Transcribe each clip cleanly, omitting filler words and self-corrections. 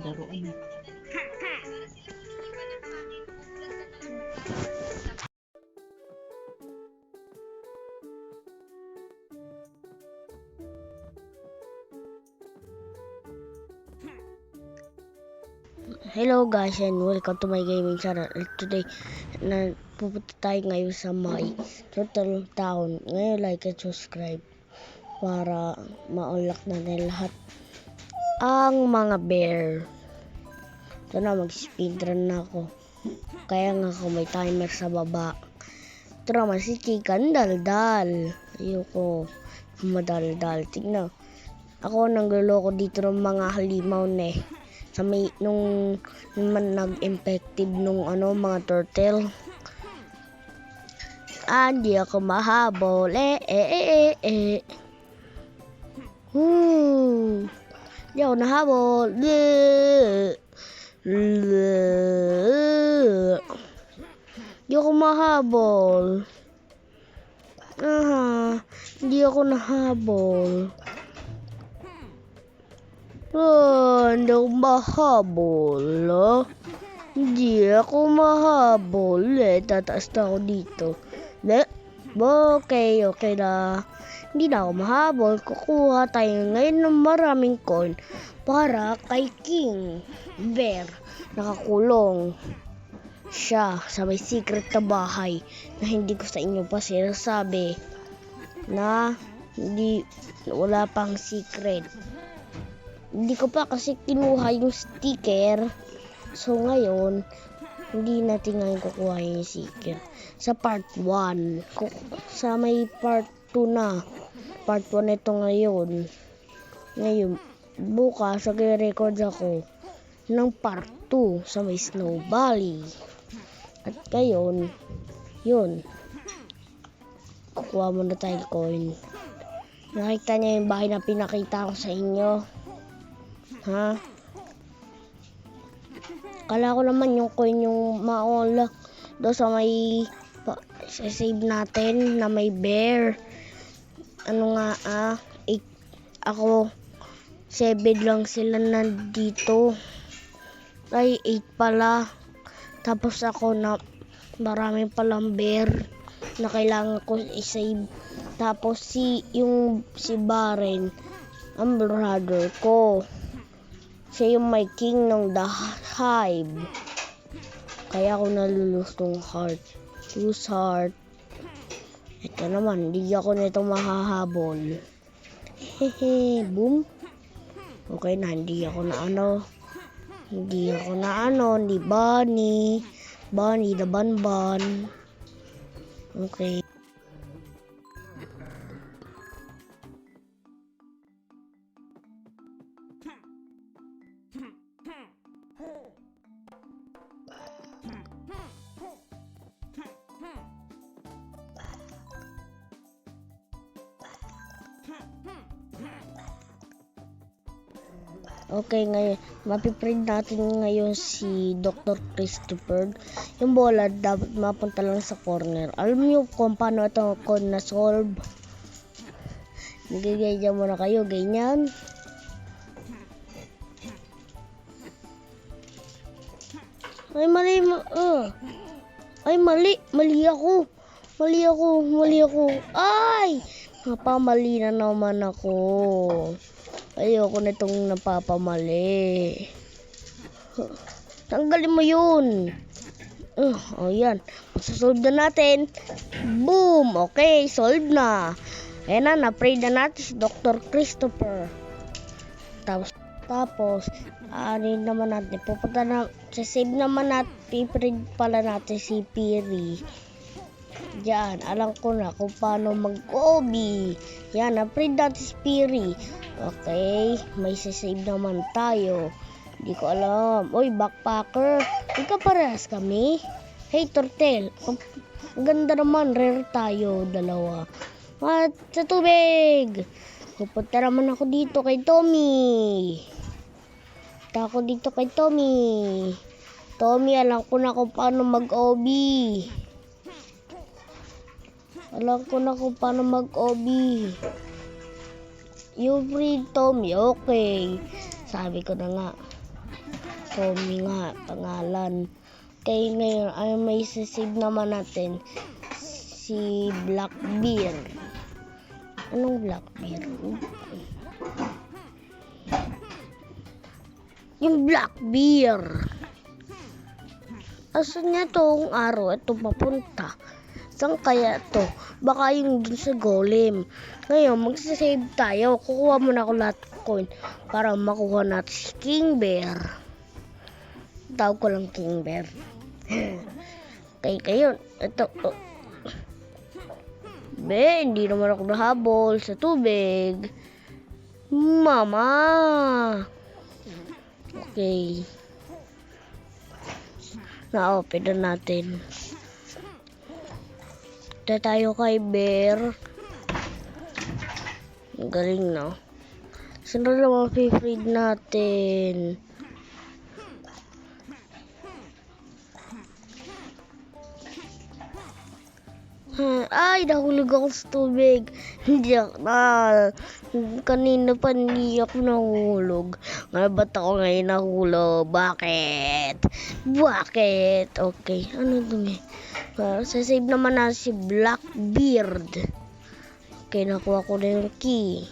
laruin. Hello guys and welcome to my gaming channel. Today, pupunta tayo ngayon sa may Turtle Town. Ngayon like and subscribe para ma-unlock natin lahat ang mga bear. Ito na, mag-speedrun na ako. Kaya nga ako may timer sa baba. Ito naman si Chicken daldal. Ayoko madaldal. Tignan. Ako nangloloko dito ng mga halimaw sa may nung nag-infective nung mga turtle. Hindi ako mahabol. Hindi ako nahabol. Hindi ako mahabol. Hindi ako nahabol. Hindi ako mahabol. Hindi ako mahabol. Tataas na ako dito. Okay na. Hindi na ako mahabol. Kukuha tayo ngayon ng maraming coin para kay King Bear. Nakakulong siya sa may secret na bahay na hindi ko sa inyo pa sinasabi na wala pang secret. Hindi ko pa kasi kinuha yung sticker. So ngayon, hindi natin ngayon kukuha yung sticker. Sa part 1. Sa may part 2 na. Part 1 ito ngayon. Ngayon, bukas mag-record ako ng part 2 sa may Snow Valley. At ngayon, yun. Kukuha muna tayo coin. Nakita niyo yung bahay na pinakita ko sa inyo? Kala ko naman yung coin yung ma-unlock doon sa may save natin na may bear. Ako 7 lang sila nandito. Ay 8 pala. Tapos ako na marami palang bear na kailangan ko i-save. Tapos si Baren ang brother ko. Siya yung may king ng the hive. Kaya ako nalulus tong heart. Lose heart. Ito naman, hindi ako nito mahahabol. Boom. Okay na, hindi ako na Hindi Bunny. Bunny the Banban. Okay. Okay, ngayon, mapiprint natin ngayon si Dr. Christopher. Yung bola, dapat mapunta lang sa corner. Alam niyo kung paano ito na-solve? Nagigaya muna kayo, ganyan. Ay, mali. Ay, mali ako. Ay! Napamali na naman ako. Ayoko na itong napapamali. Tanggalin mo yun. Yan. Masasolve na natin. Boom! Okay, solve na. Ayan na, na-pray na natin si Dr. Christopher. Tapos, naman natin. Save naman natin. Piprint pala natin si Piri. Diyan, alam ko na kung paano mag-obi. Yan, na-print natin si Piri. Okay, may save naman tayo. Hindi ko alam. Oy, backpacker. Ika parehas kami. Hey, turtle. Ang ganda naman. Rare tayo, dalawa. At sa tubig. Pupunta naman ako dito kay Tommy. Tommy, alam ko na kung paano mag-obi. You free Tommy, okay. Sabi ko na nga. Tommy nga pangalan. Okay, ngayon ay may sasave naman natin si Blackbeard. Anong Blackbeard? Yung Blackbeard. Asan niya tong araw? Ito papunta. Saan kaya to? Baka yung dun sa golem. Ngayon, magsasave tayo. Kukuha muna ako lahat ng coin para makuha natin si King Bear. Tawag ko lang King Bear. Okay, kayo. Ito. Oh. Hindi naman ako nahabol sa tubig. Mama. Okay. Na-open na natin. Ito tayo kay Bear. Ang galing, no? Saan na naman free natin? Ay, nahulog ako sa tubig. Hindi ako kanina pa hindi ako nahulog. Ngayon ba't ako ngayon nahulog? Bakit? Okay, ano dumi? Sasave naman na si Blackbeard. Okay, nakuha ko na yung key.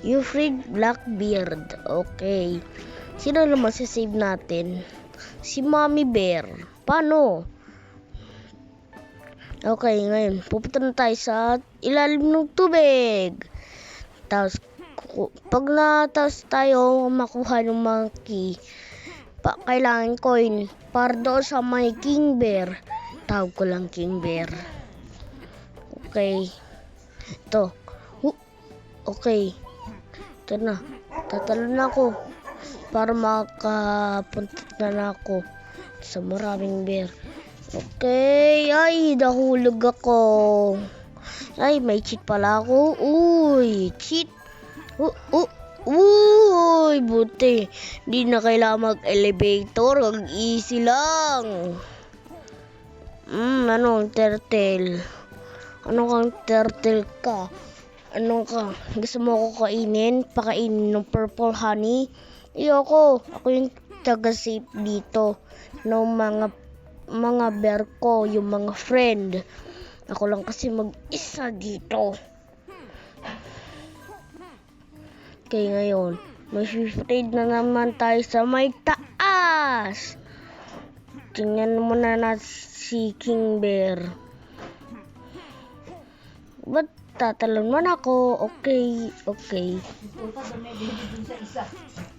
You freed Blackbeard. Okay. Sino naman sasave natin? Si Mommy Bear. Paano? Okay, ngayon, pupunta na tayo sa ilalim ng tubig. Tapos, pag natapos tayo makuha ng mga key, kailangan coin para doon sa may King Bear. Tawag ko lang King Bear. Okay. Ito. Okay. Ito na. Tatalo na ako para makapunta na ako sa maraming bear. Okay, ay, nahulog ako. Ay, may cheat pala ako. Uy, cheat. Uy, buti. Di na kailangan mag-elevator. Ang easy lang. Anong turtle? Ano kang turtle ka? Ano ka? Gusto mo ako kainin? Pakainin ng purple honey? Ayoko. Ako yung taga-safe dito. No, mga bear ko, yung mga friend. Ako lang kasi mag-isa dito. Okay, ngayon, may trade na naman tayo sa may taas. Tingnan muna natin si King Bear. Ba't tatalon man ako? Okay.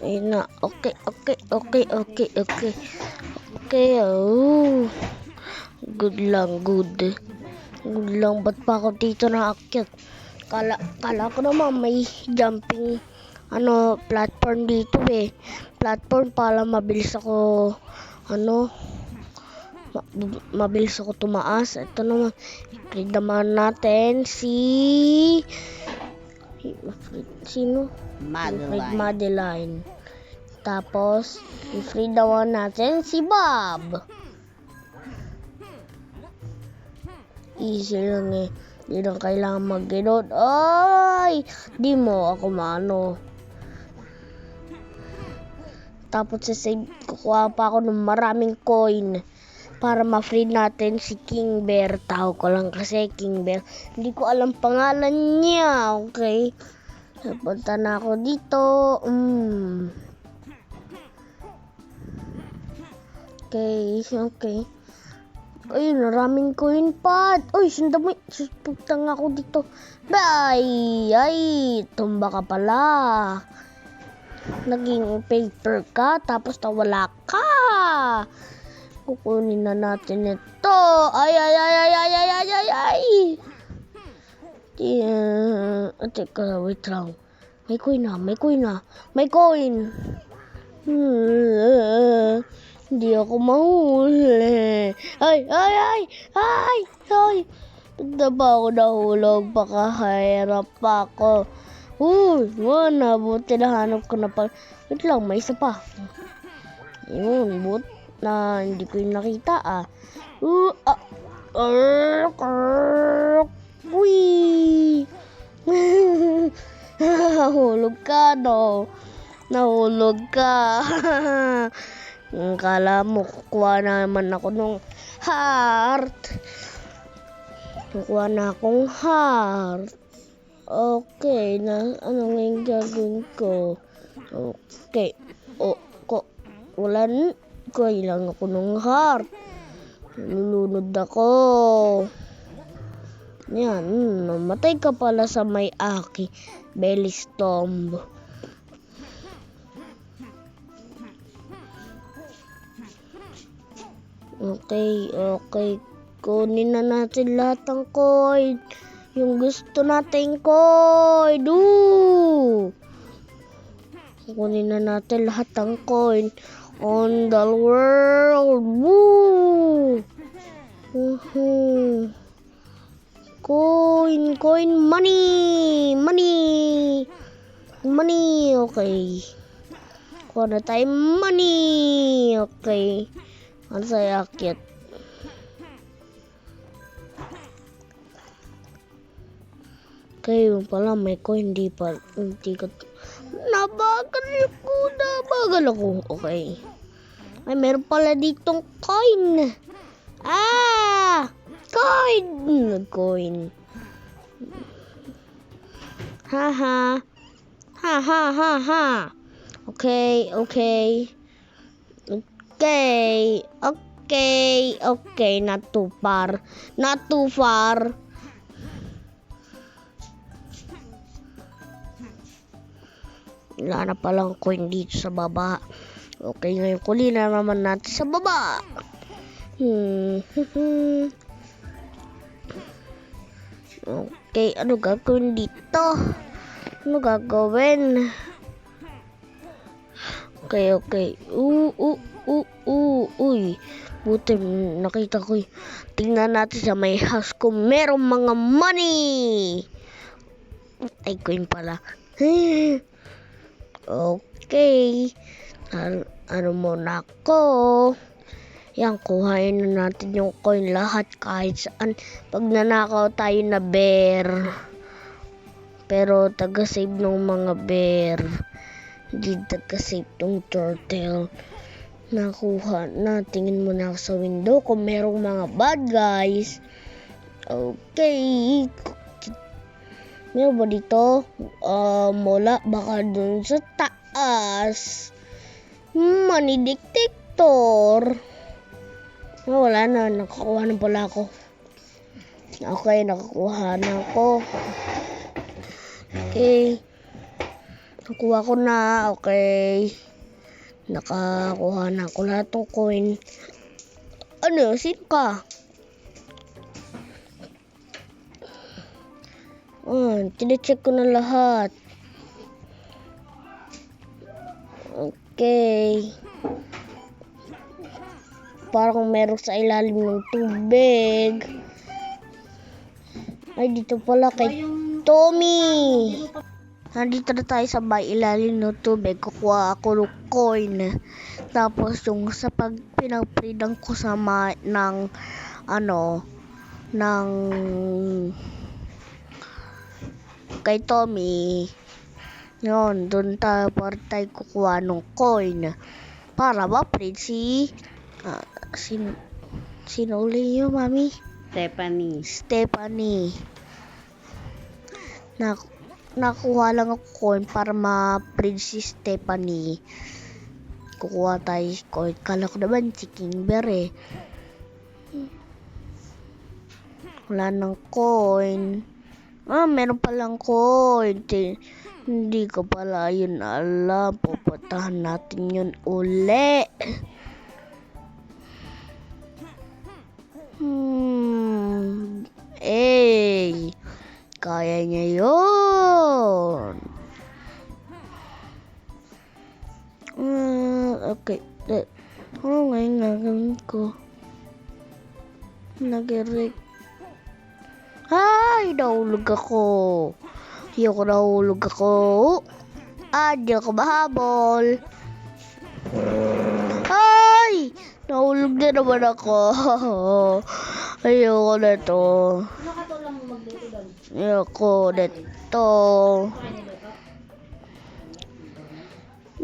Ayun na, okay. Okay, oh. Good lang. Good lang, ba't pa ako dito naakyat? Kala ko naman may jumping platform dito eh. Platform para mabilis ako mabilis ako tumaas. Ito naman, i-click naman natin sino? Madeline. Tapos, i-free naman natin si Bob. Easy lang eh. Di lang kailangan mag-reload. Ay! Di mo ako maano. Tapos sasave, kukuha pa ako ng maraming coin para ma-free natin si King Bear. Tawag ko lang kasi King Bear. Hindi ko alam pangalan niya. Okay? Napunta na ako dito. Okay. Ay, maraming coin pa. Uy, sandami. Suspuktang ako dito. Ay, tumba ka pala. Naging paper ka, tapos nawala ka. Kukunin na natin ito. Ay. Teka, wait lang. May coin. Hindi ako mahuli. Ay. Pagda ba ako nahulog? Pakahirap pa ako. Buti nahanap ko na pa. Wait lang, may isa pa. Yun, na hindi ko yung nakita Uy! Hulog ka, no? Nahulog ka. Kala mo, kukuha naman ako ng heart. Kukuha na akong heart. Okay, ano nga gagawin ko? Okay. Kailangan ako ng heart. Nalulunod ako. Yan, namatay ka pala sa may aki. Belly's tomb. Okay. Kunin na natin lahat ng coin. Yung gusto nating coin. Kunin na natin lahat ng coin on the world. Woo! Coin, money. Okay. Kuha na tayo money. Okay. Ano sa'yo akit? Kayo pala may coin, hindi ko. Nabagal ako. Okay. Ay, meron pala ditong coin. Coin. Ha. Okay. Not too far. Wala na palang coin dito sa baba. Okay, ngayon kunin na naman natin sa baba. Okay, ano gagawin dito? Ano gagawin? Okay. Uy. Buti nakita ko. Tingnan natin sa may house kung merong mga money. Ay, coin pala. Okay. Ano muna ako? Yan, kuhain na natin yung coin lahat kahit saan. Pag nanakaw tayo na bear. Pero taga-save ng mga bear. Hindi taga-save ng turtle. Nakuha na. Tingin muna ako sa window kung merong mga bad guys. Okay. Meron ba dito? Wala. Baka dun sa taas. Money detector. Wala na. Nakakuha na pala ako. Okay, nakakuha na ako. Okay. Nakuha ko na. Okay. Nakakuha na ako lahat ng coin. Ano? Sino ka? Tine-check ko na lahat. Okay. Parang meron sa ilalim ng tubig. Ay, dito pala kay Tommy. Nandito na tayo sa ilalim ng tubig. Kukuha ako ng coin. Tapos yung sa pinagpridang ko sa ng kay Tommy. Yun, doon tayo kukuha ng coin. Para ma-print sino uli yun, mami? Stephanie. Nakuha lang ako coin para ma-print si Stephanie. Kukuha tayo coin. Kala ko naman si King Bear eh. Wala ng coin. Meron palang coin. Hindi ko pala yun alam. Pupuntahan natin yun uli. Kaya niya yun. Okay. Ano ngayon gagawin ko? Ay, nahulog ako. Di ako mahabol. Ay! Nahulog na naman ako. Ayoko na to.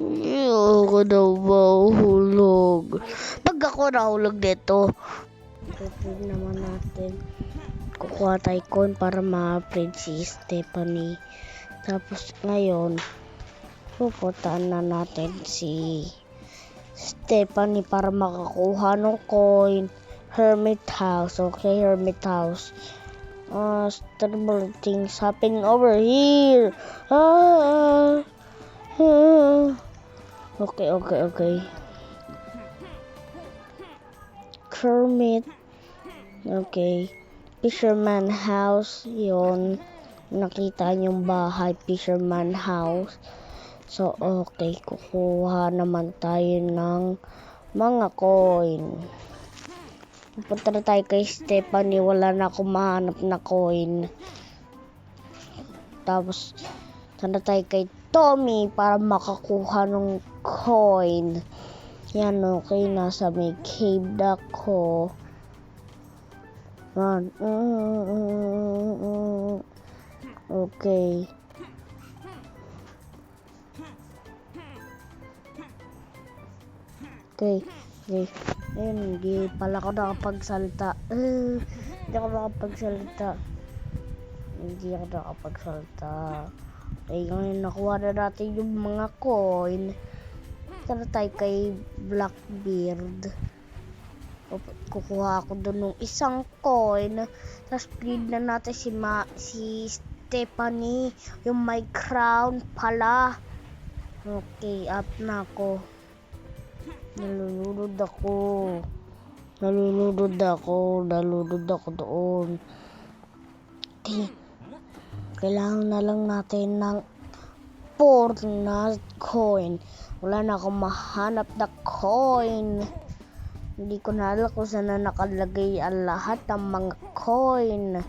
Ayoko na mahulog. Pag ako nahulog dito, i-free naman natin. Kukuha tayo coin para ma-upgrade si Stephanie. Tapos ngayon, pupuntaan na natin si Stephanie para makakuha ng coin. Hermit house. Okay, hermit house. Terrible things happening over here. Okay. Kermit. Okay. Fisherman house. Yon. Nakita yung bahay. Fisherman house. So, okay. Kukuha naman tayo ng mga coin. Punta na tayo kay Stephanie. Wala na akong mahanap na coin. Tapos, sana tayo kay Tommy para makakuha ng coin. Yan, okay. Nasa may cave na ko. Run. Okay. Okay. Ayun, hindi pala ako nakapagsalita. Hindi ako nakapagsalita. Okay, ngayon nakuha na natin yung mga coin. Tara tayo kay Blackbeard. Kukuha ako doon ng isang coin. Tapos breed na natin si Stephanie. Yung my crown pala. Okay, up na ako. Nalulunod ako doon. Okay. Kailangan na lang natin ng 4 na coin. Wala na akong mahanap na coin. Hindi ko na alam kung saan na nakalagay ang lahat ng mga coin.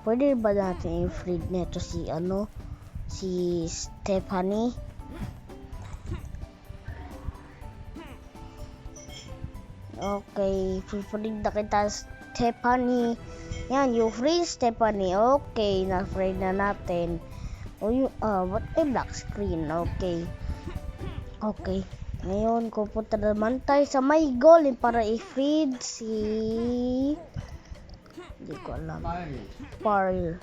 Pwede ba natin i-free nito si Stephanie? Okay, free na kita Stephanie. Yan, you free Stephanie. Okay, na-free na natin. What a black screen. Okay. Ngayon, pupunta naman tayo sa my golem para i-free si... Hindi ko alam. Pearl.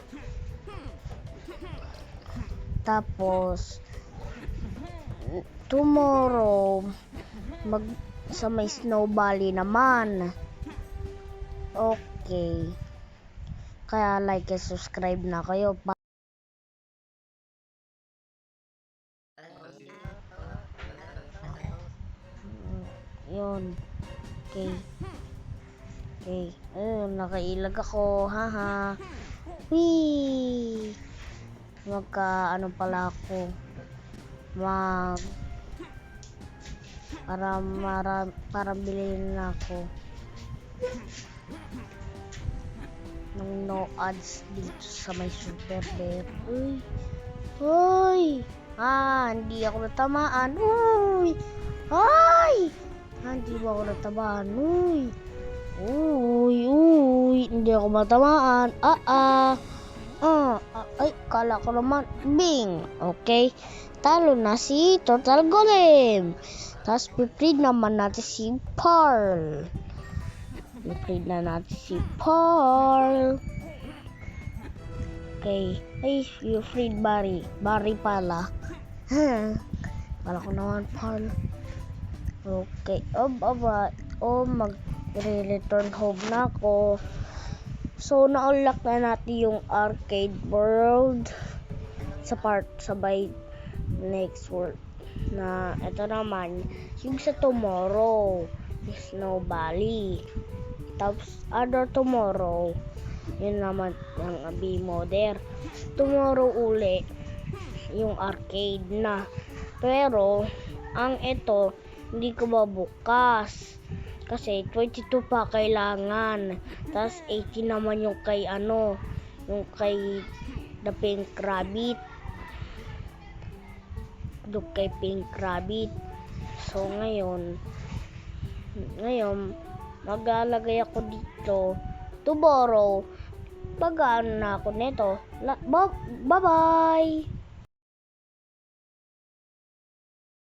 Tapos, tomorrow, sa may Snow Valley naman. Okay. Kaya like and subscribe na kayo. Yun. Okay. Ayun, nakailag ako. Haha. Wee! Ano pala ako. Para bilhin na ako ng no ads dito sa may super bear. Uy! Hindi ako natamaan. Uy! Hindi ba ako natamaan? Uy! Hindi ako matamaan. Ay, kala ko naman. Bing! Okay. Talo na si Turtle Golem. Tapos, pipreed naman natin si Pearl. Okay. Ay, you freed Barry. Barry pala. Kala ko naman Pearl. Okay. Magre-return home na ako. So, na-unlock na natin yung arcade world sa by next world. Na ito naman yung sa tomorrow, Snow Valley. Tapos other tomorrow, yun naman ang B-Modder. Tomorrow uli yung arcade na. Pero ang ito hindi ko mabukas kasi 22 pa kailangan. Tapos 18 naman yung kay yung kay The Pink Rabbit. So ngayon maglalagay ako dito. Tomorrow, pag-ano na ako nito. Bye-bye!